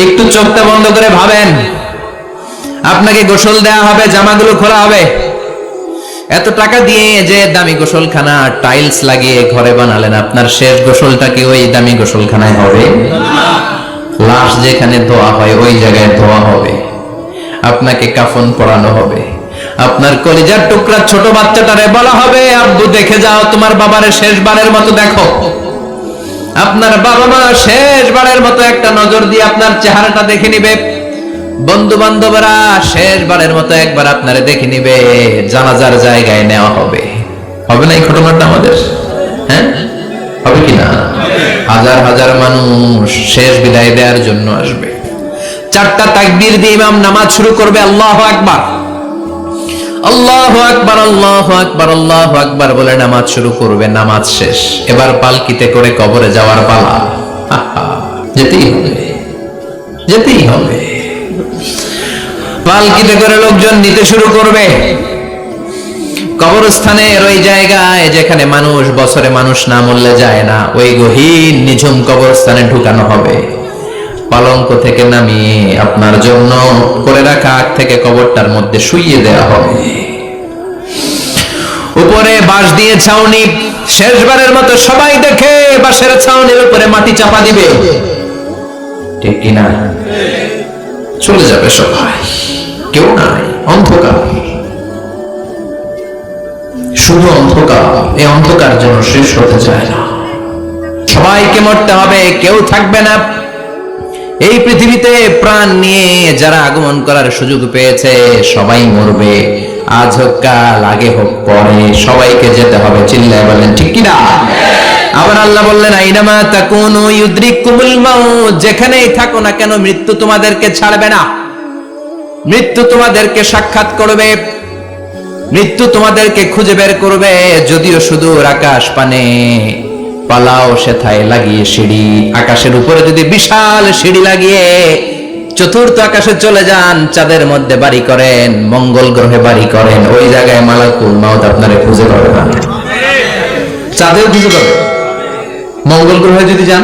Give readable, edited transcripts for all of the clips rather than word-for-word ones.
একটু চোখটা বন্ধ করে ভাবেন, আপনাকে গোসল দেওয়া হবে, জামাগুলো খোলা হবে। এত টাকা দিয়ে যে দামি গোসলখানা টাইলস লাগিয়ে ঘরে বানালেন, আপনার শেষ গোসলটা কি ওই দামি গোসলখানায় হবে? লাশ যেখানে ধোয়া হয় ওই জায়গায় ধোয়া হবে। আপনাকে কাফন পরানো হবে। আপনার কলিজার টুকরা ছোট বাচ্চাটারে বলা হবে, আব্বু দেখে যাও তোমার বাবারে শেষবারের মতো দেখো। আপনার বাবা মা শেষবারের মতো একটা নজর দিয়ে আপনার চেহারাটা দেখে নিবে। বন্ধু বান্ধবরা শেষবারের মতো একবার আপনারে দেখে নিবে। জানাজার জায়গায় নেওয়া হবে। হবে না এই ঘটনাটা আমাদের? হ্যাঁ, হবে কিনা? হাজার হাজার মানুষ শেষ বিদায় দেওয়ার জন্য আসবে। 4টা তাকবীর দিয়ে ইমাম নামাজ শুরু করবে। আল্লাহু আকবার, আল্লাহু আকবার, আল্লাহু আকবার, আল্লাহু আকবার বলে নামাজ শুরু করবে। নামাজ শেষ। এবার পালকিতে করে কবরে যাওয়ার পালা। যেতেই হবে, যেতেই হবে। পালকিতে করে লোকজন নিতে শুরু করবে। কবরস্থানের ওই জায়গায় যেখানে মানুষ বছরে মানুষ না মরলে যায় না, ওই গহীন নিঝুম কবরস্থানে ঢুকানো হবে। পালঙ্ক থেকে নামিয়ে আপনার জন্য করে রাখা আগ থেকে কবরটার মধ্যে শুইয়ে দেওয়া হবে। উপরে বাঁশ দিয়ে ছাউনি, শেষবারের মতো সবাই দেখে বাঁশের ছাউনির উপরে মাটি চাপা দিবে। ঠিক কিনা? চলে যাবে সবাই, কেউ নাই, অন্ধকার, শুধু অন্ধকার। এই অন্ধকার যেন শেষ হতে চায় না। সবাইকে মরতে হবে, কেউ থাকবে না এই পৃথিবীতে। প্রাণ নিয়ে যারা আগমন করার সুযোগ পেয়েছে সবাই মরবে। আজ হোক কাল, আগে হোক পরে, সবাইকে যেতে হবে। চিল্লায় বলেন ঠিক কিনা? আবার আল্লাহ বললেন, আইনামা তাকুনু ইউদরিকুমুল মাউত, যেখানেই থাকো না কেন মৃত্যু তোমাদেরকে ছাড়বে না। মৃত্যু তোমাদেরকে সাক্ষাৎ করবে, মৃত্যু তোমাদেরকে খুঁজে বের করবে। যদিও সুদূর আকাশ পানে পালাও সেথায় লাগিয়ে সিঁড়ি, আকাশের উপরে যদি বিশাল সিঁড়ি লাগিয়ে চতুর্থ আকাশে চলে যান, চাঁদের মধ্যে বাড়ি করেন, মঙ্গল গ্রহে বাড়ি করেন, ওই জায়গায় মালাকুল মাউত আপনারে খুঁজে পাবে না। চাঁদেও খুঁজে পাবে। মঙ্গল গ্রহে যদি যান,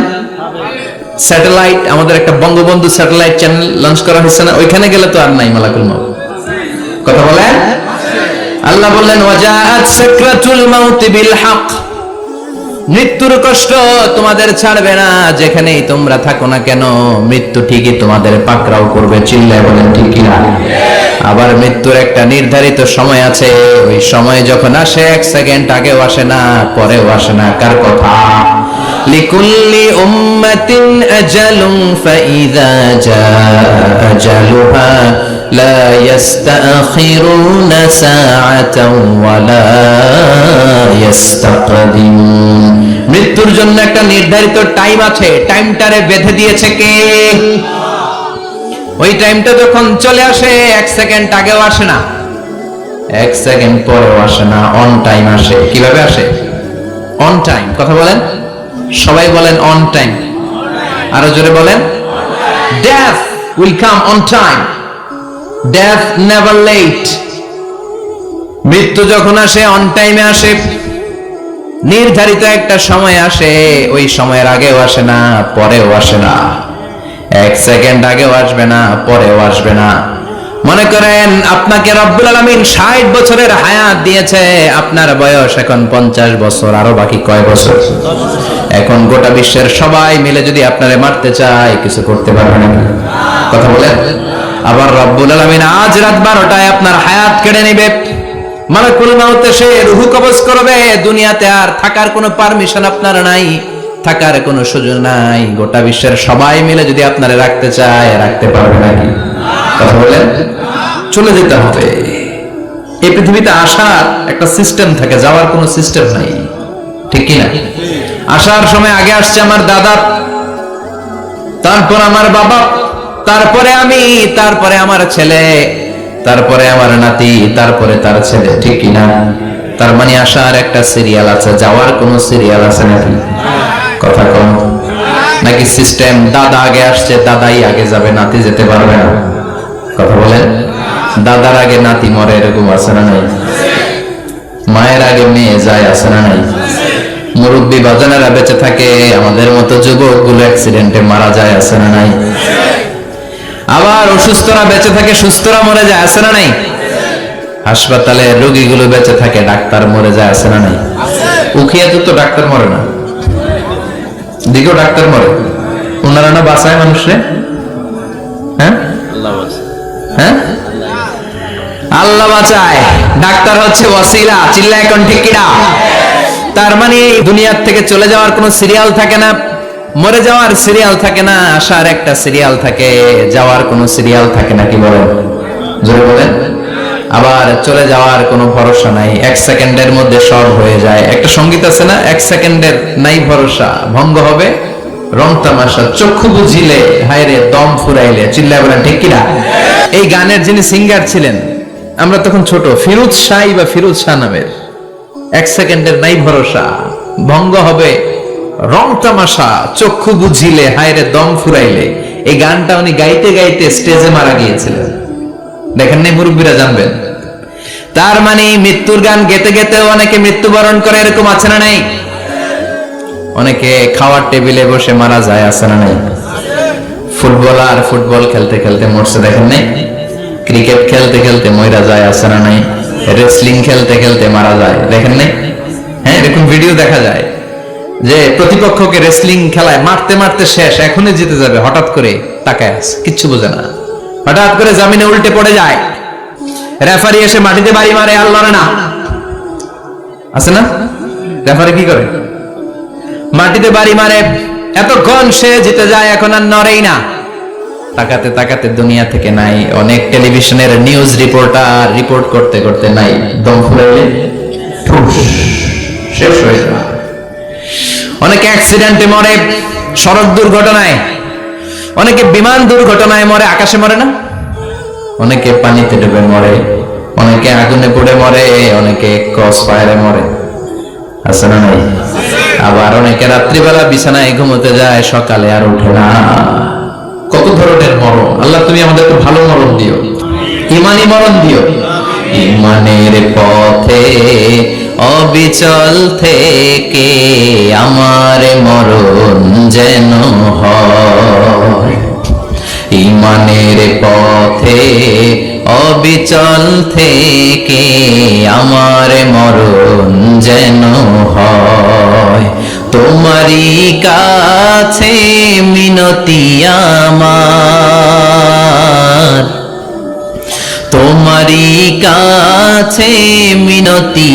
স্যাটেলাইট, আমাদের একটা বঙ্গবন্ধু স্যাটেলাইট চ্যানেল লঞ্চ করা হয়েছে না, ওইখানে গেলে তো আর নাই মালাকুল মাউত। কথা বলেন। আল্লাহ বললেন, ওয়াজাআত সাকরাতুল মাউত বিল হক, মৃত্যুর কষ্ট তোমাদের ছাড়বে না। যেখানেই তোমরা থাকো না কেন মৃত্যু ঠিকই তোমাদের পাকড়াও করবে। চিল্লায় বলেন ঠিক কিনা? আবার মৃত্যুর একটা নির্ধারিত সময় আছে। ওই সময় যখন আসে 1 সেকেন্ড আগেও আসে না, পরেও আসে না। কার কথা? লিকুল্লি উম্মাতিন আজালুন ফাইযা জাআ আজালুহা লা ইস্তাখিরুনা সাআতাও ওয়ালা ইস্তাকদিমুন। মৃত্যুর জন্য একটা নির্ধারিত টাইম আছে। টাইমটারে বেঁধে দিয়েছে কে? ওই টাইমটা যখন চলে আসে 1 সেকেন্ড আগেও আসে না, 1 সেকেন্ড পরেও আসে না, অন টাইম আসে। কিভাবে আসে? On time. কথা বলেন, সবাই বলেন অন টাইম। আরো জোরে বলেন, death will come on time, death never late. মৃত্যু যখন আসে অন টাইমে আসে। নির্ধারিত একটা সময় আসে, ওই সময়ের আগেও আসে না, পরেও আসে না। 1 সেকেন্ড আগেও আসবে না, পরেও আসবে না। মনে করেন আপনাকে রব্বুল আলামিন 60 বছরের হায়াত দিয়েছে, আপনার বয়স এখন 50 বছর, আরো বাকি কয় বছর? এখন গোটা বিশ্বের সবাই মিলে যদি আপনারে মারতে চায়, কিছু করতে পারবে না। কথা বলেন। আবার রব্বুল আলামিন আজ রাত 12টায় আপনার হায়াত কেড়ে নেবে। মালাকুল মাউত এসে রূহ কবজ করবে। দুনিয়াতে আর থাকার কোনো পারমিশন আপনার নাই, থাকার কোনো সুযোগ নাই। গোটা বিশ্বের সবাই মিলে যদি আপনারে রাখতে চায়, রাখতে পারবে নাকি? কথা বলেন। চলে যেতে হবে। এই পৃথিবীতে আসার একটা সিস্টেম থাকে, যাওয়ার কোনো সিস্টেম নাই। ঠিক কি না? আসার সময় আগে আসছে আমার দাদা, তারপর আমার বাবা, তারপরে আমি, তারপরে আমার ছেলে, তারপরে আমার নাতি, তারপরে তার ছেলে। ঠিক কি না? তার মানে আসার একটা সিরিয়াল আছে, যাওয়ার কোনো সিরিয়াল আছে নাকি? কথা কম। নাকি সিস্টেম দাদা আগে আসছে, দাদাই আগে যাবে, নাতি যেতে পারবে না? কথা বলেন। দাদার আগে নাতি মরে, এরকম আছে না নাই? মায়ের আগে মেয়ে যায়, আছে না নাই? মুরব্বী বাজানেরা বেঁচে থাকে, আমাদের মতো যুবক গুলো অ্যাক্সিডেন্টে মারা যায়, আছে না নাই? আবার অসুস্থরা বেঁচে থাকে, সুস্থরা মরে যায়, আছে না নাই? হাসপাতালে রোগীগুলো বেঁচে থাকে, ডাক্তার মরে যায়, আছে না নাই? উখিয়াতে তো ডাক্তার মরে না, দিকেও ডাক্তার মরে। ওনারা না বাঁচায় মানুষরে? হ্যাঁ, হ্যাঁ, আল্লাহ বাঁচায়, ডাক্তার হচ্ছে ওয়াসিলা। চিল্লা এখন ঠিক কিনা? তার মানে দুনিয়ার থেকে চলে যাওয়ার কোনো সিরিয়াল থাকে না, মরে যাওয়ার সিরিয়াল থাকে না, আসার একটা সিরিয়াল থাকে, যাওয়ার কোনো সিরিয়াল থাকে না। কি বলেন? জোরে বলেন। আবার চলে যাওয়ার কোনো ভরসা নাই, এক সেকেন্ডের মধ্যে সব হয়ে যায়। একটা সঙ্গীত আছে না, এক সেকেন্ডের নাই ভরসা, ভঙ্গ হবে রং তামাশা, চক্ষু বুঝিলে হায়রে দম ফুরাইলে। চিল্লায় বলেন ঠিক কিনা? এই গানের যিনি সিঙ্গার ছিলেন, আমরা তখন ছোট, ফিরোজ শাহ বা ফিরোজ শাহ নামের, এক সেকেন্ডের নাই ভরসা, ভঙ্গ হবে রং তামাশা, চক্ষু বুঝিলে হায়রে দম ফুরাইলে। এই গানটা উনি গাইতে গাইতে স্টেজে মারা গিয়েছিলেন। দেখেন নাই? মুরব্বীরা জানবেন। তার মানে মৃত্যুর গান গেতে গেতে অনেকে মৃত্যুবরণ করে, এরকম আছে না নাই? অনেকে খাওয়ার টেবিলে বসে মারা যায়, আছে না নাই? ফুটবলার ফুটবল খেলতে খেলতে মরছে, দেখেন নাই? ক্রিকেট খেলতে খেলতে মরা যায়, আছে না নাই? রেসলিং খেলতে খেলতে মারা যায়, দেখেন নাই? হ্যাঁ, এরকম ভিডিও দেখা যায় যে প্রতিপক্ষকে রেসলিং খেলায় মারতে মারতে শেষ, এখনই জিতে যাবে, হঠাৎ করে তাকায় আছে, কিচ্ছু বোঝে না, হঠাৎ করে জামিনে উল্টে পড়ে যায়, রেফারি এসে মাটিতে বাড়ি মারে, আর লড়ে না, আছে না? রেফারি কি করে? মাটিতে বাড়ি মারে, এতক্ষণ সে জিতে যায়, এখন আর নড়েই না। তাকাতে তাকাতে দুনিয়া থেকে নাই। অনেক টেলিভিশনের নিউজ রিপোর্টার রিপোর্ট করতে করতে নাই, দম ফুরাইলে ঠুস শেষ হয়ে যায়। অনেকে অ্যাক্সিডেন্টে মরে, সড়ক দুর্ঘটনায়, অনেকে বিমান দুর্ঘটনায় মরে, আকাশে মরে না? অনেকে পানিতে ডুবে মরে, অনেকে আগুনে পড়ে মরে, অনেকে ক্রস ফায়ারে মরে, আছে না নাই? আবার অনেকে রাত্রিবেলা বিছানায় ঘুমোতে যায়, সকালে আর উঠে না। কত ধরনের মরণ! আল্লাহ তুমি আমাদেরকে ভালো মরণ দিও, ইমানি মরণ দিও। ইমানের পথে অবিচল থেকে আমার মরণ যেন হয়, ইমানের পথে অবিচল থেকে আমার মরণ যেন হয়। তোমারই কাছে মিনতি আমার, তোমারই কাছে মিনতি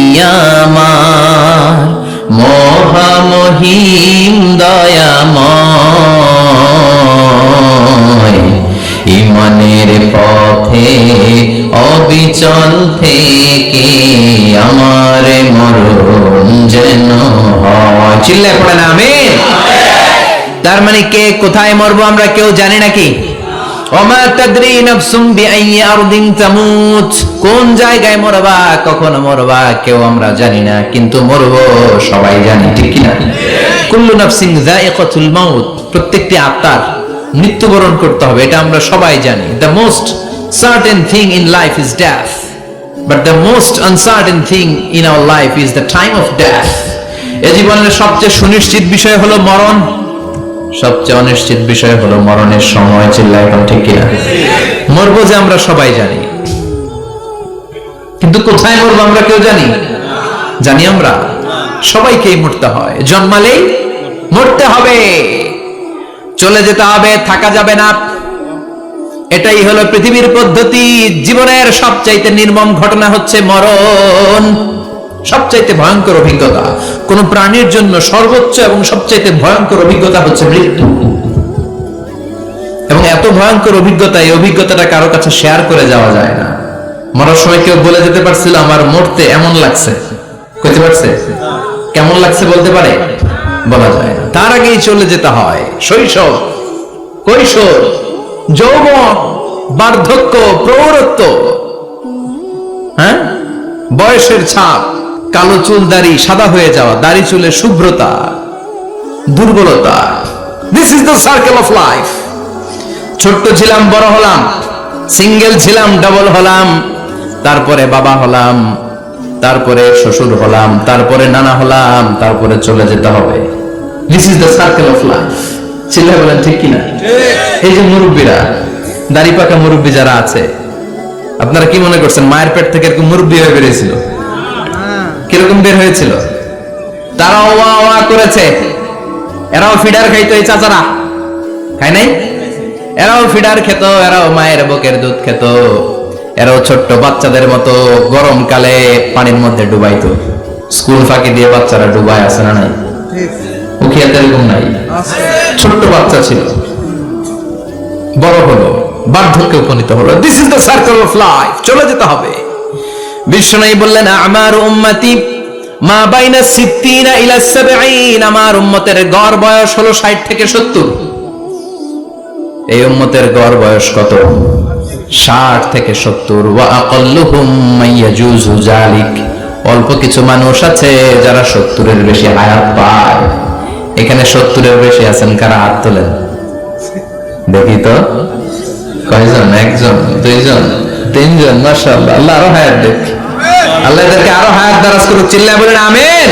আমার, মহামহিম দয়াময়। ইমানের পথে অবিচল থেকে আমার মরণ যেন হয়। চিল্লায় পড়ে না আমিন? তার মানে কে কোথায় মরবো আমরা কেউ জানি নাকি? ওমা তাদরি নাফসুম বিআইয়ি আরদিন তামুত, কোন জায়গায় মরবা, কখন মরবা কেউ আমরা জানি না, কিন্তু মরবো সবাই জানি, ঠিক কি না? কুল্লু নাফসিন যায়িকাতুল মাউত, প্রত্যেকটি আত্মার মৃত্যুবরণ করতে হবে, এটা আমরা সবাই জানি। The most certain thing in life is death, but the most uncertain thing in our life is the time of death. এই জীবনের সবচেয়ে সুনিশ্চিত বিষয় হলো মরণ, সবচেয়ে অনিশ্চিত বিষয় হলো মরণের সময়। চিল্লায় এখন ঠিক কিনা? মরবো যে আমরা সবাই জানি, কিন্তু কোথায় মরবো আমরা কেউ জানি? জানি আমরা? সবাইকেই মরতে হয়, জন্মালেই মরতে হবে, চলে যেতে হবে, থাকা যাবে না। এটাই হলো পৃথিবীর পদ্ধতি। জীবনের সবচাইতে নির্মম ঘটনা হচ্ছে মরণ, সবচাইতে ভয়ঙ্কর অভিজ্ঞতা। কোন প্রাণীর জন্য সর্বোচ্চ এবং সবচাইতে ভয়ঙ্কর অভিজ্ঞতা হচ্ছে মৃত্যু। এবং এত ভয়ঙ্কর অভিজ্ঞতা, এই অভিজ্ঞতাটা কারো কাছে শেয়ার করে যাওয়া যায় না। মরার সময় কেউ বলে যেতে পারছিল আমার মরতে এমন লাগছে, কইতে পারছে? কেমন লাগছে বলতে পারে? বলা যায় না। তার আগেই চলে যেতে হয় শৈশব, কৈশোর, যৌবন, বার্ধক্য, প্রৌঢ়ত্ব, হ্যাঁ, বয়সের ছাপ, কালো চুল দাড়ি সাদা হয়ে যাওয়া, দাড়ি চুলের শুভ্রতা, দুর্বলতা। This is the circle of life. ছোট্ট ছিলাম, বড় হলাম, সিঙ্গেল ছিলাম, ডাবল হলাম, তারপরে বাবা হলাম, তারপরে শ্বশুর হলাম, তারপরে নানা হলাম, তারপরে চলে যেতে হবে। This is the circle of life. চিল্লায় বলেন ঠিক কিনা? এই যে মুরব্বীরা, দাড়ি পাকা মুরব্বী যারা আছে, আপনারা কি মনে করছেন মায়ের পেট থেকে এরকম মুরব্বী হয়ে বেরিয়েছিল? কিরকম বের হয়েছিল? তারাও ওয়া ওয়া করেছে। এরাও ফিডার খাইতো, এই চাচারা খায় নাই? এরাও ফিডার খেত, এরাও মায়ের বুকের দুধ খেত, এরাও ছোট্ট বাচ্চাদের মতো গরমকালে পানির মধ্যে ডুবাইতো। স্কুল ফাঁকি দিয়ে বাচ্চারা ডুবায়, আছে না নাই? উখিয়াতে এরকম নাই? ছোট্ট বাচ্চা ছিল, বড় হলো, বার্ধক্যে উপনীত হলো। This is the circle of life, চলে যেতে হবে। বিশ্বনবী বললেন আমার উম্মতি মা বাইনা 60 ইলা 70, আমার উম্মতের গড় বয়স হলো 60 থেকে 70। এই উম্মতের গড় বয়স কত? 60 থেকে 70। ওয়া আকাল্লুহুম মাইয়াজুজু যালিক, অল্প কিছু মানুষ আছে যারা 70 এর বেশি হায়াত পায়। এখানে 70 এর বেশি আছেন কারা? হাত তোলেন দেখি তো। কয়জন? একজন, দুইজন, তিনজন? মাশাআল্লাহ, আল্লাহ আরো হায়াত দেখ, আল্লাহ এদেরকে আরো হায়াত দারাজ করুক। চিল্লায় বলেন আমিন।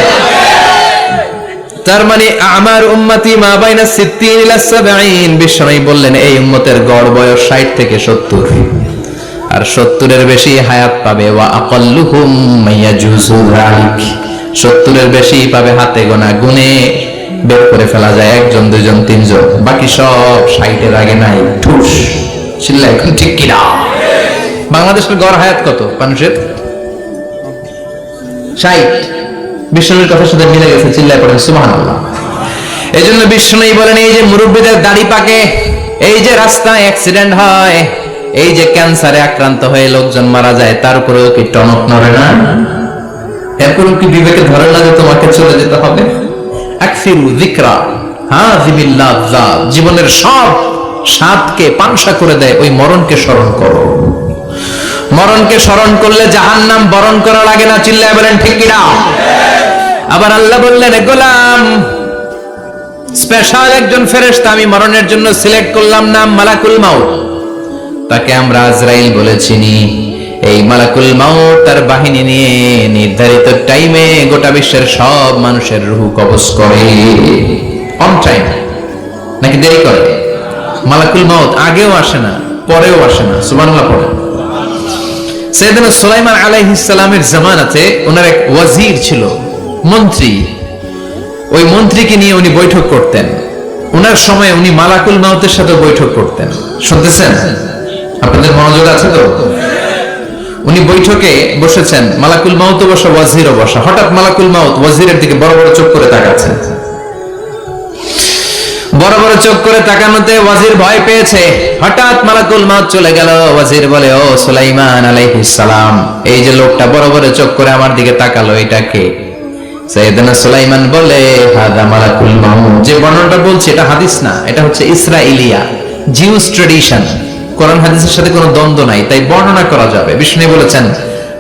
তার মানে আমার উম্মতি মা বাইনা 60 ইলা 70। বিশ্বনবী বললেন এই উম্মতের গড় বয়স 60 থেকে 70, আর 70 এর বেশি হায়াত পাবে। ওয়া আকাল্লুহুম মাইয়াজুজু যালিক, 70 এর বেশি পাবে হাতে গোনা, গুনে বের করে ফেলা যায় একজন, দুইজন, তিনজন, বাকি সব 60 এর আগে নাই। ঠুস, চিল্লা এখন ঠিক কিনা? বাংলাদেশের গড় হায়াত কত মানুষের? 60। বিশ্বনবীর কথার সাথে মিলে গেছে, চিল্লায় পড়েন সুবহানাল্লাহ। এই জন্য বিশ্বনবী বলেন এই যে মুরব্বীদের দাড়ি পাকে, এই যে রাস্তায় অ্যাক্সিডেন্ট হয়, এই যে ক্যান্সারে আক্রান্ত হয়ে লোকজন মারা যায়, তার উপরেও কি টনক নড়ে না? এরপরেও কি বিবেকে ধরে না যে তোমাকে চলে যেতে হবে? আকসিরু যিকরা হাযিবিল লাযযাত, জীবনের সব স্বাদকে পাংশা করে দেয় ওই মরণকে স্মরণ করো। মরণকে স্মরণ করলে জাহান্নাম বরণ করা লাগে না। চিল্লায় বলেন ঠিক কিনা? আবার আল্লাহ বললেন গোলাম, স্পেশাল একজন ফেরেশতা আমি মরণের জন্য সিলেক্ট করলাম, নাম মালাকুল মাউত। তাকে আমরা আজরাইল বলে চিনি। এই মালাকুল মাউত তার বাহিনী নিয়ে নির্ধারিত টাইমে গোটা বিশ্বের সব মানুষের রূহ কবজ করে। অন টাইম নাকি দেরি করে? মালাকুল মাউত আগেও আসে না, পরেও আসে না। সুবহানাল্লাহ পড়ে। সাইয়েদনা সুলাইমান আলাইহিস সালামের জামানাতে ওনার এক ওয়াজির ছিল, মন্ত্রী। ওই মন্ত্রীকে নিয়ে উনি বৈঠক করতেন। ওনার সময় উনি মালাকুল মাউতের সাথে বৈঠক করতেন। শুনতেছেন? আপনাদের মনোযোগ আছে তো? উনি বৈঠকে বসেছেন, মালাকুল মাউত বসা, ওয়াজিরও বসা। হঠাৎ মালাকুল মাউত ওয়াজিরের দিকে বড় বড় চোখ করে তাকাচ্ছেন। বড় বড় চোখ করে তাকানোতে ওয়াজির ভয় পেয়েছে। হঠাৎ মালাকুল মাউত চলে গেল। ওয়াজির বলে ও সুলাইমান আলাইহিস সালাম, এই যে লোকটা বড় বড় চোখ করে আমার দিকে তাকালো, এটা কে? সাইয়েদনা সুলাইমান বলে হাদা মালাকুল মাউত। যে বর্ণনাটা বলছে এটা হাদিস না, এটা হচ্ছে ইসরাইলিয়া, জিউস ট্র্যাডিশন। কোরআন হাদিসের সাথে কোনো দ্বন্দ্ব নাই, তাই বর্ণনা করা যাবে। বিষ্ণু বলেছেন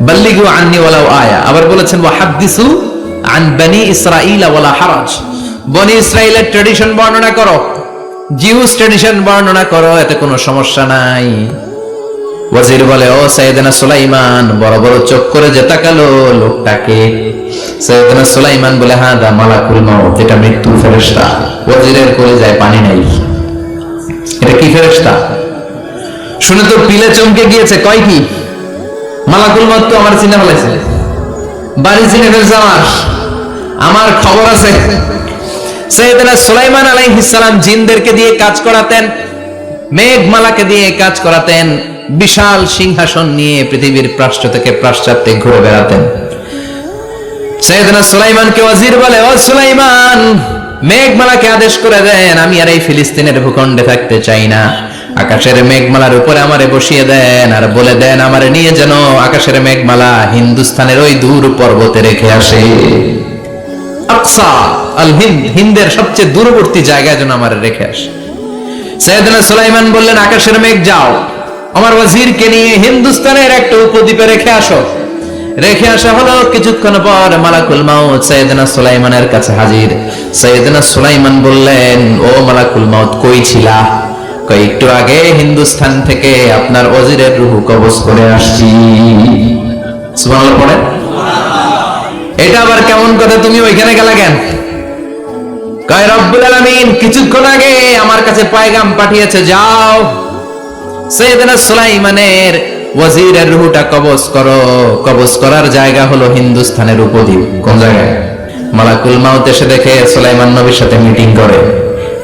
বাল্লিগু আন্নি ওয়ালাউ আয়া, আবার বলেছেন ওয়া হাদিসু আন বনি ইসরাঈল ওয়ালা হারাজ। বনি ইসরাইলের ট্র্যাডিশন বর্ণনা করো, জিউস ট্র্যাডিশন বর্ণনা করো, এতে কোনো সমস্যা নাই। ওয়াজির বলে ও সাইয়েদনা সুলাইমান, বড় বড় চোখ করে যে তাকালো লোকটাকে? সাইয়েদনা সুলাইমান বলে হাদা মালাকুল মাউত, এটা মৃত্যুর ফেরেশতা। ওয়াজিরের কলিজায় পানি নাই। এটা কি ফেরেশতা? শুনে তো পিলে চমকে গিয়েছে। কয় কি? মালাকুল মাউত তো আমার চিনে ফেলেছে, বাড়ি চিনে ফেলছে আমার খবর আছে। সাইয়েদনা সুলাইমান আলাইহিস সালাম জিনদেরকে দিয়ে কাজ করাতেন, মেঘমালাকে দিয়ে কাজ করাতেন, বিশাল সিংহাসন নিয়ে পৃথিবীর প্রাচ্য থেকে পাশ্চাত্যে ঘুরে বেড়াতেন। সাইয়েদনা সুলাইমানকে ওয়াজির বলে ও সুলাইমান, মেঘমালাকে আদেশ করে দেন, আমি আর এই ফিলিস্তিনের ভূখণ্ডে থাকতে চাই না। আকাশের মেঘমালার উপরে আমারে বসিয়ে দেন, আর বলে দেন আমারে নিয়ে যেন আকাশের মেঘমালা হিন্দুস্তানের ওই দূর পর্বতে রেখে আসে। আকসা আল হিন্দ, হিন্দের সবচেয়ে দূরবর্তী জায়গায় যেন আমারে রেখে আসে। সাইয়েদনা সুলাইমান বললেন আকাশের মেঘ যাও, আমার ওয়াজিরকে নিয়ে হিন্দুস্তানের একটা উপদ্বীপে রেখে আসো। রেখে আসা হলো। কিছুক্ষণ পর মালাকুল মাউত সাইয়েদনা সুলাইমানের কাছে হাজির। সাইয়েদনা সুলাইমান বললেন ও মালাকুল মাউত, কই ছিলা? কই একটু আগে হিন্দুস্তান থেকে আপনার ওয়াজিরের রূহ কবজ করে আসছি। সুবহানাল্লাহ পড়ে। এটা আবার কেমন কথা, তুমি ওইখানে গেলা কেন? কয় রব্বুল আলামিন কিছুক্ষণ আগে আমার কাছে পয়গাম পাঠিয়েছে, যাও সাইয়েদনা সুলাইমানের ওয়াজিরের রূহটা কবজ করো। কবজ করার জায়গা হলো হিন্দুস্তানের উপদ্বীপ। কোন জায়গায়? মালাকুল মাউত এসে দেখে সুলাইমান নবীর সাথে মিটিং করে।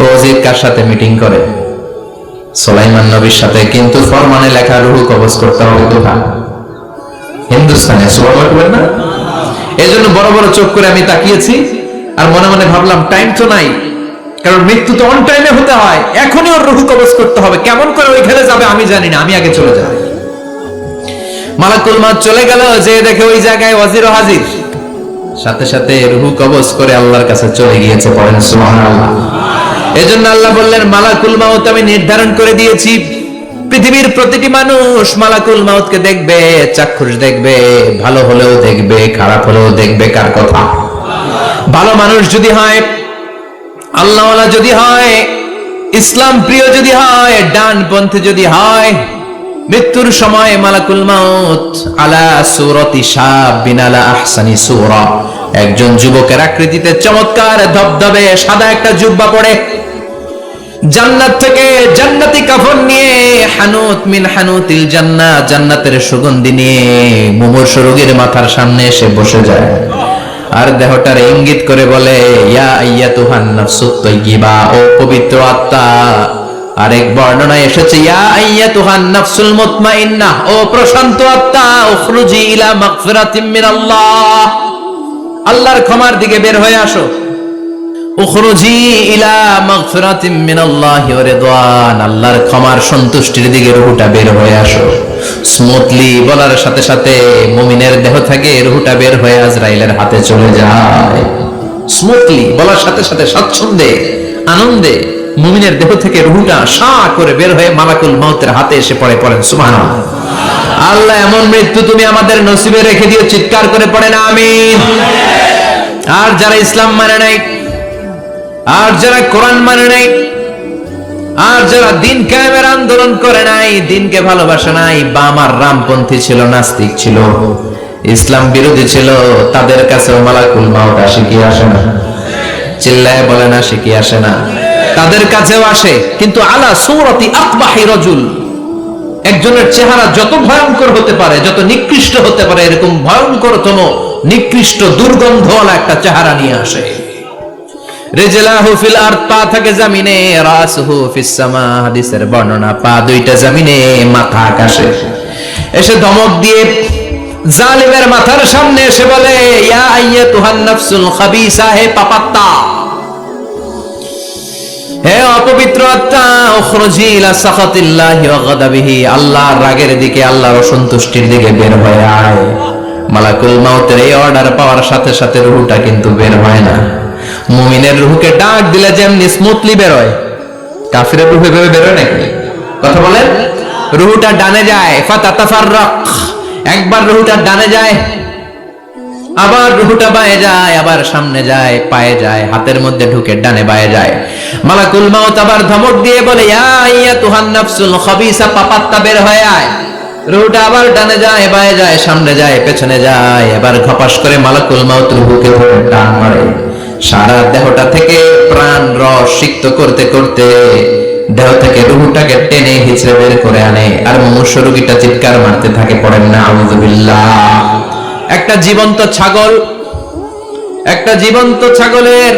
ওয়াজির কার সাথে মিটিং করে? সুলাইমান নবীর সাথে। কিন্তু ফরমানে লেখা রূহ কবজ করতে হবে কোথায়? হিন্দুস্তানে। সুবহানাল্লাহ বলেন না? এজন্য বড় বড় চোখ করে আমি তাকিয়েছি আর মনে মনে ভাবলাম টাইম তো নাই, কারণ মৃত্যু তো অন টাইমে হতে হয়। এখনই ওর রূহ কবজ করতে হবে। কেমন করে ওইখানে যাবে আমি জানি না, আমি আগে চলে যাই। মালাকুল মাউত চলে গেল, যে দেখে ওই জায়গায় ওয়াজিরও হাজির। সাথে সাথে রূহ কবজ করে আল্লাহর কাছে চলে গিয়েছে। পড়েন সুবহানাল্লাহ। এজন্য আল্লাহ বললেন, মালাকুল মাউত আমি নির্ধারণ করে দিয়েছি, পৃথিবীর প্রতিটি মানুষ মালাকুল মাউতকে দেখবে, চাক্ষুষ দেখবে, ভালো হলেও দেখবে, খারাপ হলেও দেখবে। কার কথা? ভালো মানুষ যদি হয়, আল্লাহওয়ালা যদি হয়, ইসলাম প্রিয় যদি হয়, ডানপন্থী যদি হয়, মৃত্যুর সময় মালাকুল মাউত আলা সূরাতি শাবিন আলা আহসানি সূরা, একজন যুবকের আকৃতিতে চমৎকার ধবধবে সাদা একটা জুব্বা পরে, জান্নাত থেকে জান্নাতি কাফন নিয়ে, হানুত মিন হানুতিল জান্নাত, জান্নাতের সুগন্ধি নিয়ে মুমূর্ষ রোগীর মাথার সামনে এসে বসে যায় আর দেহটার ইঙ্গিত করে বলে, ইয়া আইয়াতুহান নাফসুত তাইয়্যিবা, ও পবিত্র আত্মা। আরেক বর্ণনায় এসেছে, ইয়া আইয়াতুহান নাফসুল মুতমাইন্নাহ, ও প্রশান্ত আত্মা, উখরুজি ইলা মাগফিরাতিম মিনাল্লাহ, আল্লাহর ক্ষমার দিকে বের হয়ে আসো। উখরুজি ইলা মাগফিরাতিম মিনাল্লাহি ওয়া রিদওয়ান, আল্লাহর ক্ষমার সন্তুষ্টির দিকে রূহটা বের হয়ে আসো। স্মুথলি বলার সাথে সাথে মুমিনের দেহ থেকে রূহটা বের হয়ে আজরাইলের হাতে চলে যায়। স্মুথলি বলার সাথে সাথে স্বাচ্ছন্দ্যে আনন্দে মুমিনের দেহ থেকে রূহটা সা করে বের হয়ে মালাকুল মাউতের হাতে এসে পড়ে। পড়েন সুবহানাল্লাহ। আল্লাহ এমন মৃত্যু তুমি আমাদের নসিবে রেখে দিও, চিৎকার করে পড়েন আমিন। আর যারা ইসলাম মানে নাই, আর যারা কোরআন মানে নাই, আর যারা দিন কায়েমের আন্দোলন করে নাই, দিনকে ভালোবাসে নাই, বাম আর রামপন্থী ছিল, নাস্তিক ছিল, ইসলাম বিরোধী ছিল, তাদের কাছে মালাকুল মাউত আসে কি আসে না? চিল্লায় বলেন আসে কি আসে না? তাদের কাছেও আসে, কিন্তু আলা সূরাতি আকবাহি রাজুল, একজনের চেহারা যত ভয়ঙ্কর হতে পারে, যত নিকৃষ্ট হতে পারে, এরকম ভয়ঙ্করতম নিকৃষ্ট দুর্গন্ধওয়ালা একটা চেহারা নিয়ে আসে। রিজলাহু ফিল আরদ, পা থাকে জমিনে, রাসুহু ফিস সামা, হাদিসের বর্ণনা, পা দুইটা জমিনে, মাথা আকাশে। এসে ধমক দিয়ে জালিমের মাথার সামনে এসে বলে, ইয়া আইয়াতুহান নাফসুল খাবিসা, হে পাপাত্তা, হে অপবিত্র আত্মা, উখরুজি ইলা সাখাতিল্লাহি ওয়া গাদাবিহি, আল্লাহর রাগের দিকে, আল্লাহর অসন্তুষ্টির দিকে বের হয়ে আয়। মালাকুল মাউতের এই অর্ডার পাওয়ার সাথে সাথে রূহটা কিন্তু বের হয় না। মুমিনের রূহকে ডাক দিলে যেমনি স্মুথলি বের হয়, কাফিরের রূহ এভাবে বের হয় নাকি? কথা বলেন। রূহটা ডানে যায়, ফাতাতাফাররাক, একবার রূহটা ডানে যায়, আবার রূহটা বায়ে যায়, আবার সামনে যায়, পায়ে যায়, হাতের মধ্যে ঢুকে ডানে বায়ে যায়। মালাকুল মাউত আবার ধমক দিয়ে বলে, ইয়া আইয়াতুহান নাফসুল খাবিসা, পাপাত্তা বের হয়ে আয়। রূহটা আবার ডানে যায়, বায়ে যায়, সামনে যায়, পেছনে যায়। এবার ঘপাস করে মালাকুল মাউত রূহকে ধরে টান মারে। সারা দেহটা থেকে প্রাণ রস সিক্ত করতে করতে দেহ থেকে রূহটাকে টেনে হিচড়ে বের করে আনে। আর মুমূর্ষ রোগীটা চিৎকার মারতে থাকে। পড়েন না আউযুবিল্লাহ। একটা জীবন্ত ছাগলের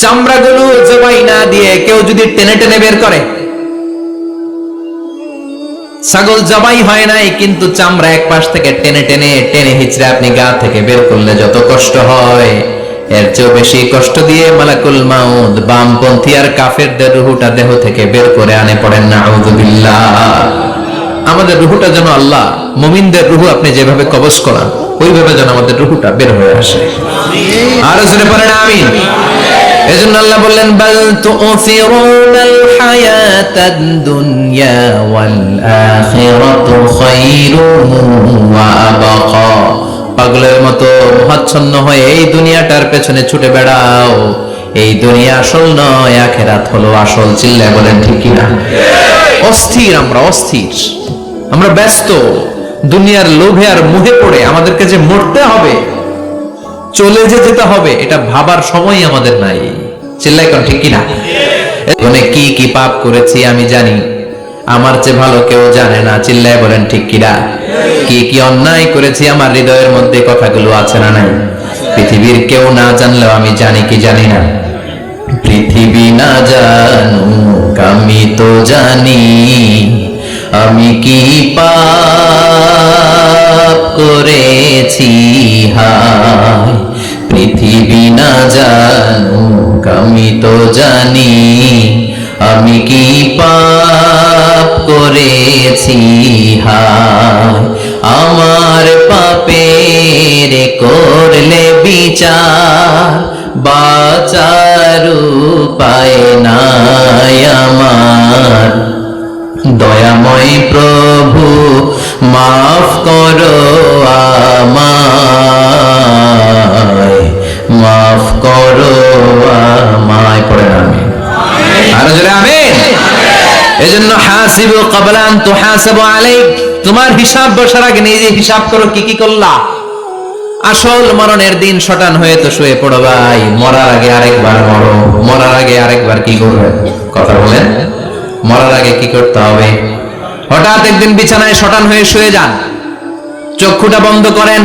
চামড়াগুলো জবাই না দিয়ে কেউ যদি টেনে টেনে বের করে, ছাগল জবাই হয় নাই কিন্তু চামড়া এক পাশ থেকে টেনে টেনে টেনে হিচড়ে আপনি গা থেকে বের করলে যত কষ্ট হয়, এর চেয়ে বেশি কষ্ট দিয়ে মালাকুল মাউত বামপন্থী আর কাফেরদের রূহটা দেহ থেকে বের করে আনে। পড়েন না আউযুবিল্লাহ। আমাদের রূহটা যেন আল্লাহ, মুমিনদের রূহ আপনি যেভাবে কবজ করান, ওইভাবে যেন আমাদের রূহটা বের হয়ে আসে। আর জোরে পড়েন আমিন। এজন্য আল্লাহ বললেন, বাল তুসিরুনাল হায়াতাদ দুনিয়া ওয়াল আখিরাতু খায়রুন ওয়া আবকা। পাগলের মতো মহাচ্ছন্ন হয়ে এই দুনিয়াটার পেছনে ছুটে বেড়াও। এই দুনিয়া আসল নয়, আখিরাত হলো আসল। চিল্লায় বলেন ঠিক কিনা? অস্থির, আমরা ব্যস্ত দুনিয়ার লোভে আর মোহে পড়ে আমাদেরকে যে মরতে হবে, চলে যেতে হবে, এটা ভাবার সময় আমাদের নাই। চিল্লাই কোন ঠিক কিনা? কি কি পাপ করেছি আমি জানি, আমার চেয়ে ভালো কেউ জানে না। চিল্লায় বলেন ঠিক কিনা? কি কি অন্যায় করেছি আমার হৃদয়ের মধ্যে কথাগুলো আছে না নাই? পৃথিবীর কেউ না জানলেও আমি জানি কি জানি না? পৃথিবী না জানুক আমি তো জানি, আমি কি পাপ করেছি হায়। পৃথিবী না জানুক আমি তো জানি, আমি কি পাপ করেছি হায়। আমার পাপের করলে বিচার, বাঁচার উপায় নাই আমার। দয়াময় প্রভু মাফ করো আমায়, মাফ করো আমায়। পড়েন আমিন। আর জোরে আমিন। এজন্য হাসিবু ক্বাবলা আন তুহাসাবু আলাইক, তোমার হিসাব বসার আগে নিজে হিসাব করো কি কি করলা। আসল মরণের দিন শটান হয়ে তো শুয়ে পড়ো ভাই, মরার আগে আরেকবার মরো। মরার আগে আরেকবার কি করবে? কথা বলেন, মরার আগে কি করতে হবে? হঠাৎ একদিন বিছানায় শটান হয়ে শুয়ে যান, চক্ষুটা বন্ধ করেন,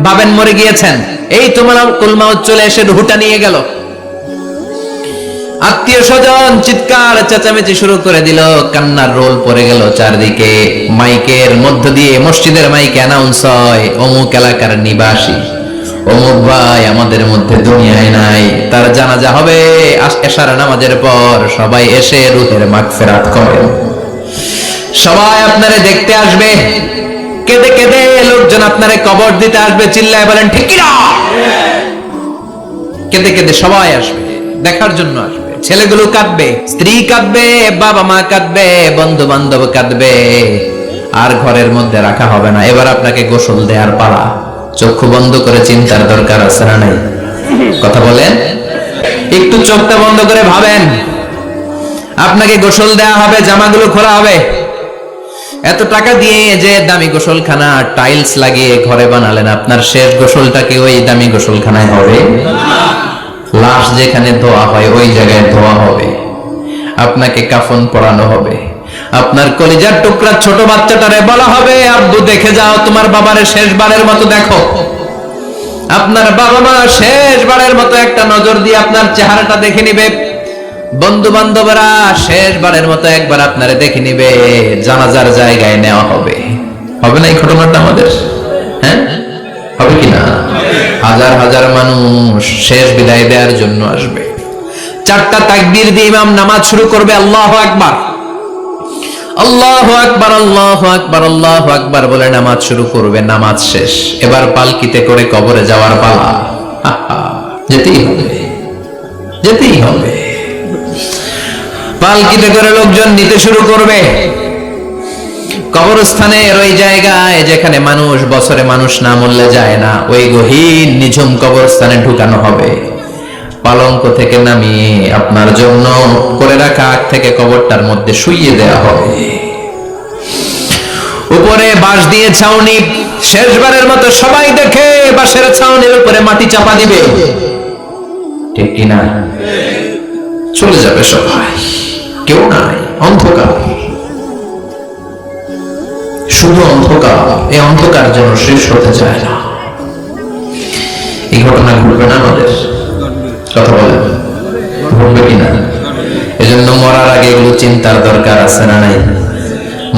ভাবেন মরে গিয়েছেন, এই তোমার কুলমাউত চলে এসে হুটা নিয়ে গেল। আত্মীয় স্বজন চিৎকার চেঁচামেচি শুরু করে দিল, কান্নার রোল পড়ে গেল চারদিকে। মাইকের মধ্য দিয়ে, মসজিদের মাইকে অ্যানাউন্স হয়, অমুক এলাকার নিবাসী অমুক ভাই আমাদের মধ্যে দুনিয়ায় নাই, তার জানাজা হবে এশার নামাজের পর। সবাই এসে রূহের মাগফিরাত করেন। সবাই আপনারে দেখতে আসবে, কেঁদে কেঁদে লোকজন আপনারে কবর দিতে আসবে। চিল্লায় বলেন ঠিক কি না? কেঁদে কেঁদে সবাই আসবে, দেখার জন্য আসবে। ছেলেগুলো কাঁদবে, স্ত্রী কাঁদবে, বাবা মা কাঁদবে, বন্ধু বান্ধব কাঁদবে, আর ঘরের মধ্যে রাখা হবে না। এবার আপনাকে গোসল দেওয়ার পালা। চক্ষু বন্ধ করে চিন্তার দরকার আছে না নাই? কথা বলেন, একটু চোখটা বন্ধ করে ভাবেন, আপনাকে গোসল দেওয়া হবে, জামাগুলো খোলা হবে। এত টাকা দিয়ে যে দামি গোসলখানা টাইলস লাগিয়ে ঘরে বানালেন, আপনার শেষ গোসলটা কি ওই দামি গোসলখানায় হবে? লাশ যেখানে ধোয়া হয় ওই জায়গায় ধোয়া হবে। আপনাকে কাফন পরানো হবে। আপনার কলিজার টুকরা ছোট বাচ্চাটারে বলা হবে, আব্বু দেখে যাও তোমার বাবারে শেষবারের মতো দেখো। আপনার বাবা মা শেষবারের মতো একটা নজর দিয়ে আপনার চেহারাটা দেখে নিবে। বন্ধু বান্ধবরা শেষবারের মতো একবার আপনারে দেখে নিবে। জানাজার জায়গায় নেওয়া হবে। হবে না এই ঘটনাটা আমাদের? হ্যাঁ, হবে কিনা? হাজার হাজার মানুষ শেষ বিদায় দেওয়ার জন্য আসবে। চারটা তাকবীর দিয়ে ইমাম নামাজ শুরু করবে। আল্লাহু আকবার, আল্লাহু আকবার, আল্লাহু আকবার, আল্লাহু আকবার বলে নামাজ শুরু করবে। নামাজ শেষ, এবার পালকিতে করে কবরে যাওয়ার পালা। যেতেই হবে, যেতেই হবে। পালকিতে করে লোকজন নিতে শুরু করবে। কবরস্থানের ওই জায়গায় যেখানে মানুষ বছরে মানুষ না মরলে যায় না, ওই গহীন নিঝুম কবরস্থানে ঢুকানো হবে। পালঙ্ক থেকে নামিয়ে আপনার জন্য করে রাখা আগ থেকে কবরটার মধ্যে শুইয়ে দেওয়া হবে। উপরে বাঁশ দিয়ে ছাউনি, শেষবারের মতো সবাই দেখে বাঁশের ছাউনির উপরে মাটি চাপা দিবে। ঠিক কিনা? চলে যাবে সবাই, কেউ নাই, অন্ধকার, শুধু অন্ধকার। এই অন্ধকার যেন শেষ হতে চায় না। এই ঘটনা ঘটবে না আমাদের? কথা বলেন, ঘটবে কিনা? এজন্য মরার আগে এগুলো চিন্তার দরকার আছে না নাই?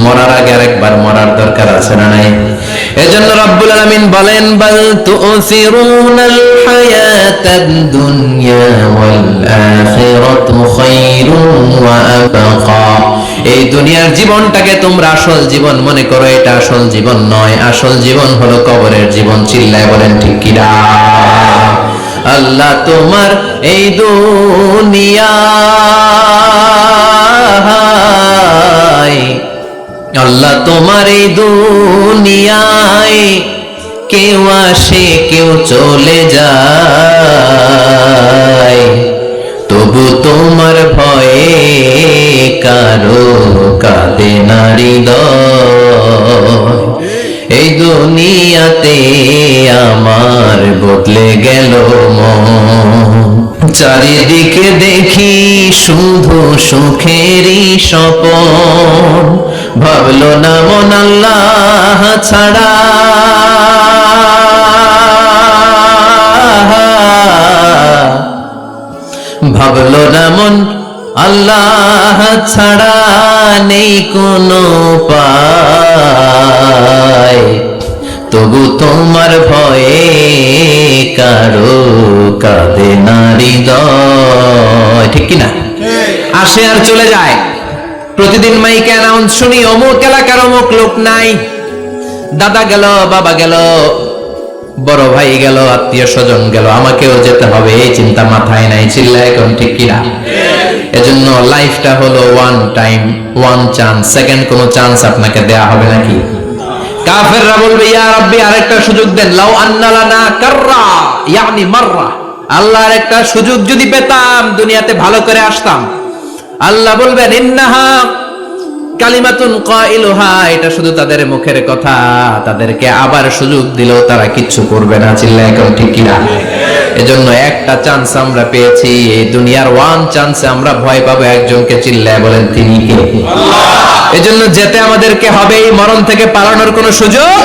মরার আগে আরেকবার মরার দরকার আছে না নাই? এজন্য রব্বুল আলামিন বলেন, বাল তুসিরুনাল হায়াতাদ দুনিয়া ওয়াল আখিরাতু খায়রুন ওয়া আবকা। এই দুনিয়ার জীবনটাকে তোমরা আসল জীবন মনে করো, এটা আসল জীবন নয়। আসল জীবন হলো কবরের জীবন। চিল্লায় বলেন ঠিক কিনা? আল্লাহ তোমার এই দুনিয়ায়, আল্লাহ তোমার এই দুনিয়ায় কেউ আসে কেউ চলে যায়, তবু তোমার ভয়ে কারো কাঁদে না হৃদয়। এই দুনিয়াতে আমার বদলে গেল মন, চারিদিকে দেখি শুধু সুখেরই স্বপন। ভাবলো না মন আল্লাহ ছাড়া, ভাবলো না মন আল্লাহ ছাড়া নেই কোনো উপায়, তবু তোমার ভয়ে কারো কাঁদে না হৃদয়। ঠিক কিনা? আসে আর চলে যায়। প্রতিদিন মাইকে অ্যানাউন্স শুনি অমুক এলাকার অমুক লোক নাই, দাদা গেল, বাবা গেল, বড় ভাই গেল, আত্মীয় স্বজন গেল, আমাকেও যেতে হবে, এই চিন্তা মাথায় নাই। চিল্লায় এখন ঠিক কিনা? এজন্য লাইফটা হলো one time, one chance, second কোনো চান্স আপনাকে দেয়া হবে নাকি? কাফেররা বলবে ইয়া রাব্বি আরেকটা সুযোগ দেন, লাউ আন্না লানা কাররা ইয়ানি মাররা, আল্লাহ আরেকটা সুযোগ যদি পেতাম দুনিয়াতে ভালো করে আসতাম। আল্লাহ বলবেন ইন্নাহা কালিমাতুন কাইলুহা, এটা শুধু তাদের মুখের কথা, তাদেরকে আবার সুযোগ দিলেও তারা কিচ্ছু করবে না। চিল্লায় এখন ঠিক কিনা? এজন্য একটা চান্স আমরা পেয়েছি, এই দুনিয়ার ওয়ান চান্সে আমরা ভয় পাবো একজনকে। চিল্লায় বলেন তিনি কে? আল্লাহ। এজন্য যেতে আমাদেরকে হবে, এই মরণ থেকে পালানোর কোনো সুযোগ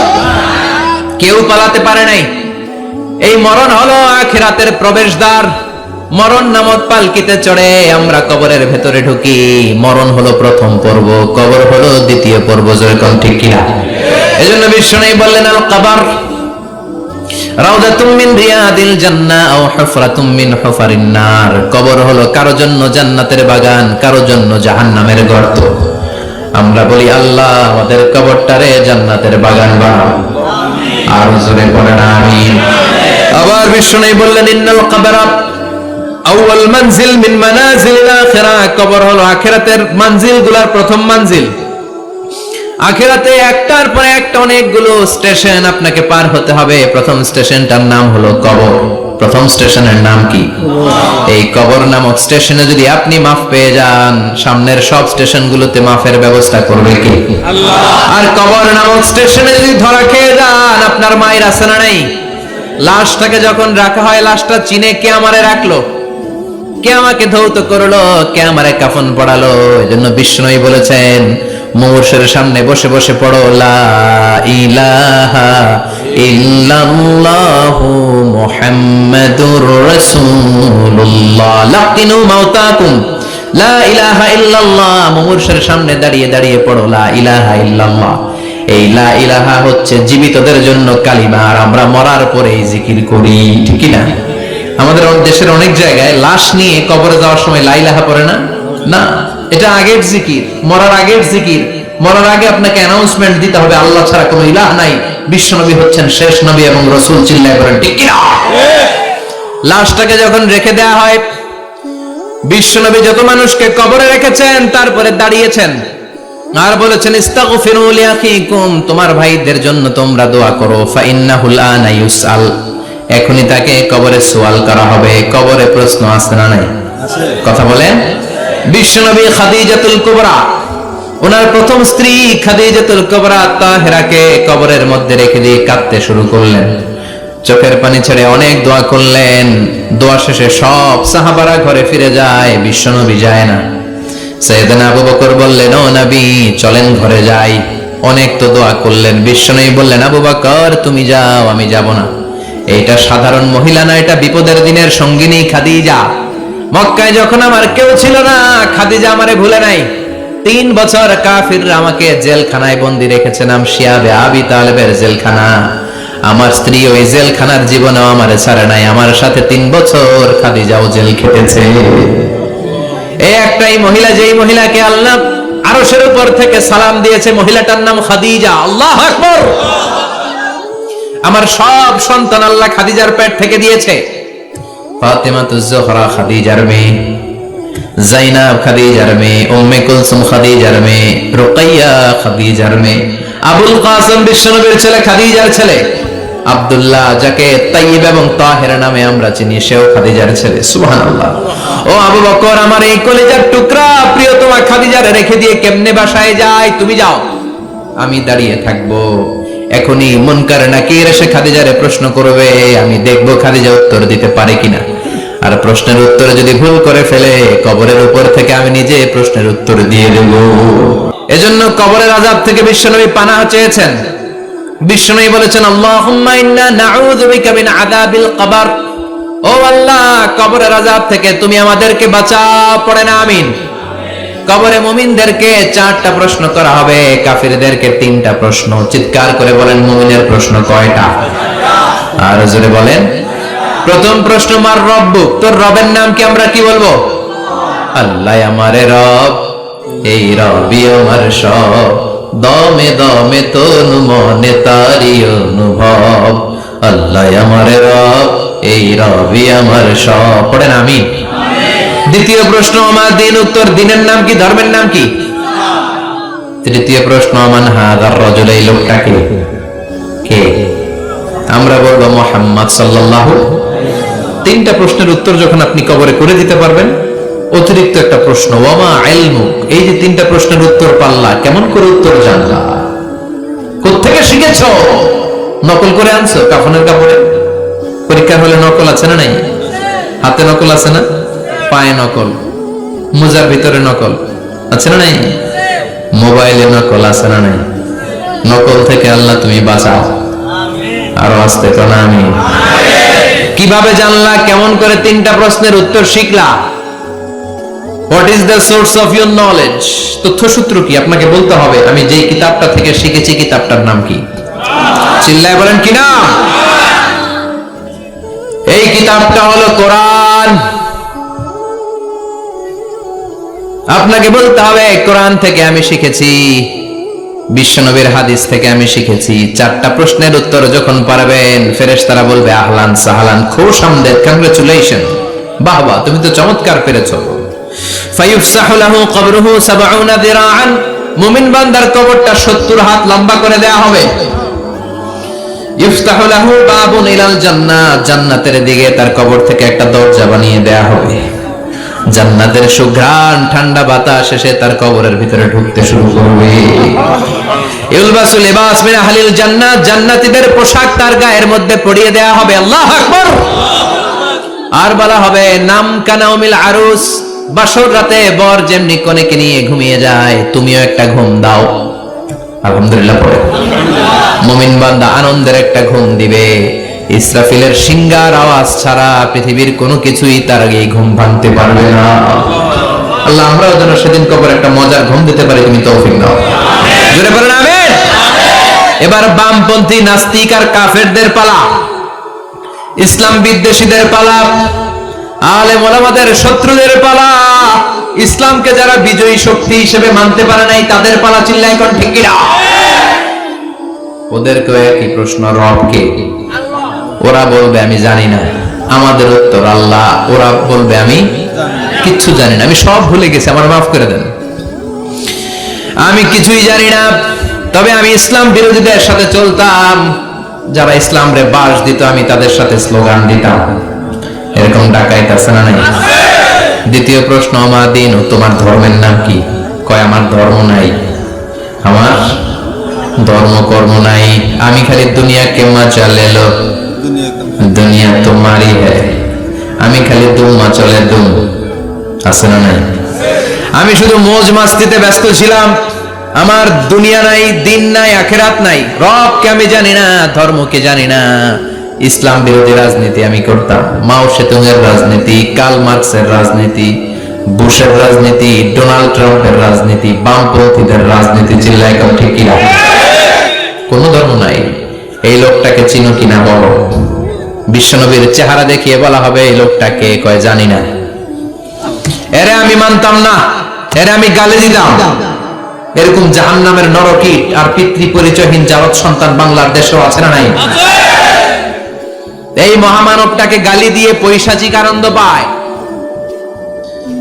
কেউ পালাতে পারে নাই। এই মরণ হলো আখিরাতের প্রবেশদ্বার। মরণ নামক পালকিতে চড়ে আমরা কবরের ভেতরে ঢুকি। মরণ হলো প্রথম পর্ব, কবর হলো দ্বিতীয় পর্ব। যেরকম ঠিক কিনা? এজন্য বিশ্বনবী বললেন আল কবর রাউদাতুম মিন রিয়াদিল জান্নাহ আও হুফরাতুম মিন হুফারিন নার, কবর হলো কারো জন্য জান্নাতের বাগান, কারো জন্য জাহান্নামের গর্ত। আমরা বলি আল্লাহ আমাদের কবরটারে জান্নাতের বাগান বানাও। আর জোরে পড়েন আমিন। আবার বিশ্বনবী বললেন ইন্নাল কবরা আউয়াল মানজিল মিন মানাজিলিল আখিরাহ, কবর হলো আখিরাতের মানজিলগুলোর প্রথম মানজিল। আখিরাতে একটার পর একটা অনেকগুলো স্টেশন আপনাকে পার হতে হবে। প্রথম স্টেশনটার নাম হলো কবর। প্রথম স্টেশনের নাম কি? এই কবর নামক স্টেশনে যদি আপনি মাফ পেয়ে যান, সামনের সব স্টেশনগুলোতে মাফের ব্যবস্থা করবে কে? আল্লাহ। আর কবর নামক স্টেশনে যদি ধরা খেয়ে যান, আপনার মায়ের আছে না নাই? লাশটাকে যখন রাখা হয়, লাশটা চিনে কে আমারে রাখলো, কে আমাকে ধৌত করলো, কে আমারে কাফন পড়ালো। এজন্য বিষ্ণুই বলেছেন মুমূর্ষের সামনে বসে বসে পড়ো লা ইলাহা ইল্লাল্লাহু মুহাম্মাদুর রাসূলুল্লাহ, লাকিনু মাউতাকুম লা ইলাহা ইল্লাল্লাহ। মুমূর্ষের সামনে দাঁড়িয়ে দাঁড়িয়ে পড়ো লা ইলাহা ইল্লাল্লাহ। এই লা ইলাহা হচ্ছে জীবিতদের জন্য কালিমা, আর আমরা মরার পরে এই জিকির করি। ঠিক কি না? আমাদের দেশের অনেক জায়গায় লাশ নিয়ে কবরে যাওয়ার সময় লা ইলাহা পড়ে না। না, এটা আগের জিকির, মরার আগের জিকির। মরার আগে আপনাকে অ্যানাউন্সমেন্ট দিতে হবে আল্লাহ ছাড়া কোনো ইলাহ নাই, বিশ্বনবী হচ্ছেন শেষ নবী এবং রাসূল। চিল্লায় বলেন ঠিক কি না? লাশটাকে যখন রেখে দেয়া হয়, বিশ্বনবী যত মানুষকে কবরে রেখেছেন তারপরে দাঁড়িয়েছেন আর বলেছেন ইস্তাগফিরু লিআখিকুম, তোমার ভাইদের জন্য তোমরা দোয়া করো। ফাইন্নাহুল আনা ইউসআল, এখনি তাকে কবরে সওয়াল করা হবে। কবরে প্রশ্ন আছে না নাই? কথা বলেন। বিশ্বনবী খাদিজাতুল কুবরা, ওনার প্রথম স্ত্রী খাদিজাতুল কুবরা তাহেরাকে কবরের মধ্যে রেখে দিয়ে কাঁদতে শুরু করলেন। চোখের পানি ছেড়ে অনেক দোয়া করলেন। দোয়া শেষে সব সাহাবারা ঘরে ফিরে যায়, বিশ্বনবী যায় না। সাইয়েদনা আবু বকর বললেন ও নবী চলেন ঘরে যাই। অনেক তো দোয়া করলেন। বিশ্বনবী বললেন আবু বকর তুমি যাও, আমি যাব না। এইটা সাধারণ মহিলা না, এটা বিপদের দিনের সঙ্গিনী খাদিজা। মক্কায় যখন আমার কেউ ছিল না, খাদিজা আমারে ভুলে নাই। 3 বছর কাফিররা আমাকে জেলখানায় বন্দী রেখেছে, নাম শিয়াবে আবি তালেবের জেলখানা। আমার স্ত্রী ওই জেলখানার জীবনেও আমারে ছাড়ে নাই। আমার সাথে 3 বছর খাদিজাও জেল খেটেছে। এই একটাই মহিলা, যেই মহিলাকে আল্লাহ আরশের উপর থেকে সালাম দিয়েছে, মহিলাটার নাম খাদিজা। আল্লাহু আকবার। আমার সব সন্তান আল্লাহ খাদিজার পেট থেকে দিয়েছে। ফাতেমাতুজ জোহরা খাদিজার মেয়ে, জাইনাব খাদিজার মেয়ে, উম্মে কুলসুম খাদিজার মেয়ে, রুকাইয়া খাদিজার মেয়ে, আবুল কাসেম বিশ্বনবীর ছেলে খাদিজার ছেলে, আব্দুল্লাহ যাকে তাইয়্যিব এবং তাহের নামে আমরা চিনি, সেও খাদিজার ছেলে। সুবহানাল্লাহ। ও আবু বকর, আমার এই কলিজার টুকরা প্রিয়তমা খাদিজারে রেখে দিয়ে কেমনে বাসায় যায়? তুমি যাও, আমি দাঁড়িয়ে থাকবো। এখনই মুনকার নাকির এসে খাদিজারে প্রশ্ন করবে, আমি দেখব খাদিজা উত্তর দিতে পারে কিনা। আর প্রশ্নের উত্তরে যদি ভুল করে ফেলে, কবরের উপর থেকে আমি নিজে প্রশ্নের উত্তর দিয়ে দেব। এজন্য কবরের আযাব থেকে বিশ্বনবী পানাহ চেয়েছেন। বিশ্বনবী বলেছেন, আল্লাহুম্মা ইন্না নাউযু বিকা মিন আযাবিল কবর। ও আল্লাহ, কবরের আযাব থেকে তুমি আমাদেরকে বাঁচাও। পড়েন আমিন। কবরে মুমিনদেরকে 4টা প্রশ্ন করা হবে, কাফিরদেরকে 3টা প্রশ্ন। চিৎকার করে বলেন, মুমিনের প্রশ্ন কয়টা? আর জোরে বলেন। প্রথম প্রশ্ন, মার রব্বুক, তোর রবের নাম কি? আমরা কি বলবো? আল্লাহ আমারে রব, এই রবি আমার সব, দমে দমে তনু মনে তারি অনুভব। আল্লাহ আমারে রব, এই রবি আমার সব। পড়েন আমিন। দ্বিতীয় প্রশ্ন, আমার দিন, উত্তর দিনের নাম কি? ধর্মের নাম কি? তৃতীয় প্রশ্ন, মান হাযার রাজুল, এই লোকটা কে? আমরা বলবো মুহাম্মদ সাল্লাল্লাহু। 3টা প্রশ্নের উত্তর যখন আপনি কবরে করে দিতে পারবেন, অতিরিক্ত একটা প্রশ্ন, ওয়ামা ইলমুক, এই যে 3টা প্রশ্নের উত্তর পাল্লা, কেমন করে উত্তর জানলা? কোত্থেকে শিখেছো? নকল করে আনছো কাফনের কাপড়ে? পরীক্ষার হলে নকল আছে না নাই? হাতে নকল আছে না? পায়ে নকল, মোজার ভিতরে নকল আছে না নাই? মোবাইলে নকল আছে না নাই? নকল থেকে আল্লাহ তুমি বাঁচাও। আরো আসতে কোন আমি। কিভাবে জানলা? কেমন করে 3টা প্রশ্নের উত্তর শিখলা? What is the source of your knowledge? তথ্যসূত্র কি? আপনাকে বলতে হবে, আমি যেই কিতাবটা থেকে শিখেছি কিতাবটার নাম কি? চিল্লায় বলেন কি নাম? এই কিতাবটা হলো কোরআন। আপনাকে বলতে হবে, কোরআন থেকে আমি শিখেছি, বিশ্বনবীর হাদিস থেকে আমি শিখেছি। 4টা প্রশ্নের উত্তর যখন পারবেন, ফেরেশতারা বলবে আহলান সাহলান, খুশ আমদেদ, কংগ্রাচুলেশন, বাহ বাহ, তুমি তো চমৎকার পেরেছো। ফায়ুফসাহু লাহু কবরুহু 70 দিরাআন, মুমিন বান্দার কবরটা 70 হাত লম্বা করে দেয়া হবে। ইফতাহু লাহু বাবুন ইলাল জান্নাহ, জান্নাতের দিকে তার কবর থেকে একটা দরজা বানিয়ে দেয়া হবে। জান্নাতের সুঘ্রাণ ঠান্ডা বাতাস এসে তার কবরের ভিতরে ঢুকতে শুরু করবে। ইলবাসু লিবাস মিন আহলিল জান্নাহ, জান্নাতীদের পোশাক তার গায়ের মধ্যে পরিয়ে দেয়া হবে। আল্লাহু আকবার। আর বলা হবে, নাম কানাউমিল আরুস, বাসর রাতে বর যেমনি কনেকে নিয়ে ঘুমিয়ে যায়, তুমিও একটা ঘুম দাও। আলহামদুলিল্লাহ পড়ে মুমিন বান্দা আনন্দের একটা ঘুম দিবে। ইসরাফিলের সিংগার আওয়াজ ছাড়া পৃথিবীর কোনো কিছুই তার আগে ঘুম ভাঙতে পারবে না। আল্লাহ আমরাও যেন সেদিন কবরে একটা মজার ঘুম দিতে পারি, তুমি তৌফিক দাও। জোরে বলেন আমিন। এবার বামপন্থী নাস্তিক আর কাফেরদের পালা, ইসলাম বিদ্বেষীদের পালা, আলেম ওলামাদের শত্রুদের পালা, ইসলামকে যারা বিজয়ী শক্তি হিসেবে মানতে পারে নাই তাদের পালা। চিল্লায় কোন ঠিক কিনা? ওদেরকেও একই প্রশ্ন, রব কে? ওরা বলবে আমি জানি না। আমাদের উত্তর আল্লাহ। ওরা বলবে আমি কিচ্ছু জানি না, আমি সব ভুলে গেছি, আমার মাফ করে দেন, আমি কিছুই জানি না। তবে আমি ইসলাম বিরোধীদের সাথে চলতাম, যারা ইসলাম রে বাস দিত আমি তাদের সাথে স্লোগান দিতাম। এরকম ডাকাইত আছে না নাই? দ্বিতীয় প্রশ্ন, আমার দিন, তোমার ধর্মের নাম কি? কয় আমার ধর্ম নাই, আমার ধর্ম কর্ম নাই, আমি খালি দুনিয়া কে মজা লেলো, দুনিয়া তোমারই হ্যায়, আমি খালি দুম চলে দুম। আছে না নাই? আমি শুধু মৌজ মাস্তিতে ব্যস্ত ছিলাম, আমার দুনিয়া নাই, দিন নাই, আখিরাত নাই, রবকে আমি জানি না, ধর্মকে জানি না। ইসলাম বিরোধী রাজনীতি আমি করতাম, মাও সেতুংয়ের রাজনীতি, কার্ল মার্কসের রাজনীতি, বুশের রাজনীতি, ডোনাল্ড ট্রাম্পের রাজনীতি, বামপন্থীদের রাজনীতি। চিল্লায় কেউ ঠিক কিনা? কোনো ধর্ম নাই। এই লোকটাকে চিনো কিনা বলো। বিশ্বনবীর চেহারা দেখিয়ে বলা হবে এই লোকটাকে, কয় জানি না। এরে আমি মানতাম না, এরে আমি গালি দিতাম। এরকম জাহান্নামের নরকীট আর পিতৃ পরিচয়হীন জারদ সন্তান বাংলার দেশেও আছে না নাই? এই মহামানবটাকে গালি দিয়ে পৈশাচিক আনন্দ পায়।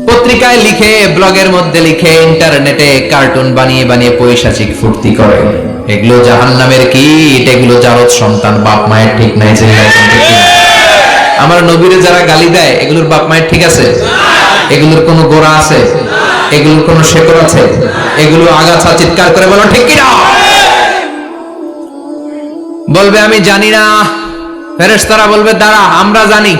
পত্রিকায় লিখে, ব্লগের মধ্যে লিখে, ইন্টারনেটে কার্টুন বানিয়ে বানিয়ে পৈশাচিক ফুর্তি করে। এগুলো জাহান্নামের কীট, এগুলো জারদ সন্তান, বাপ মায়ের ঠিক নাই। আমার নবীরে যারা গালি দেয়, এগুলোর বাপ মায়ের ঠিক আছে? এগুলোর কোনো গোড়া আছে? এগুলোর কোনো শেকড় আছে? এগুলো আগাছা। চিৎকার করে বলো ঠিক কিনা? বলবে আমি জানি না। ফেরেশতারা বলবে দাঁড়া, আমরা জানি।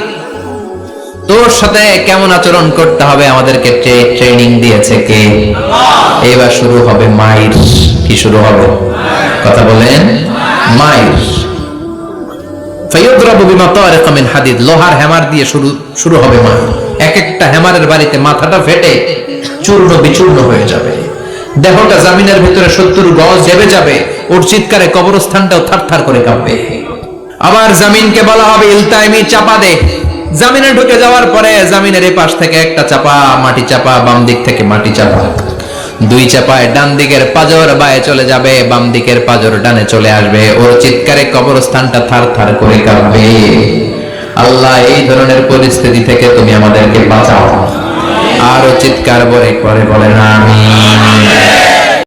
তোর সাথে কেমন আচরণ করতে হবে আমাদেরকে ট্রেনিং দিয়েছে কে? এবার শুরু হবে মাইর। কি শুরু হবে? কথা বলেন, মাইর। ফায়ুদরাবু বিমাতারিক মিন হাদিদ, লোহার হ্যামার দিয়ে শুরু হবে মাইর। এক একটা হ্যামারের বাড়িতে মাথাটা ফেটে চূর্ণ বিচূর্ণ হয়ে যাবে, দেহটা জমিনের ভিতরে 70 গজ জেবে যাবে, ওর চিৎকারে কবরস্থানটাও থারথার করে কাঁপবে। আবার জমিনকে বলা হবে ইলতাইমি, চাপা দে। জমিনে ঢুকে যাওয়ার পরে জমিনের এই পাশ থেকে একটা চাপা, মাটি চাপা, বাম দিক থেকে মাটি চাপা, দুই চাপায় ডান দিকের পাজর বায়ে চলে যাবে, বাম দিকের পাজর ডানে চলে আসবে, ওর চিৎকারে কবরস্থানটা থারথার করে কাঁপবে। আল্লাহ, এই ধরনের পরিস্থিতি থেকে তুমি আমাদেরকে বাঁচাও। আরো চিৎকার করে বলেন আমিন।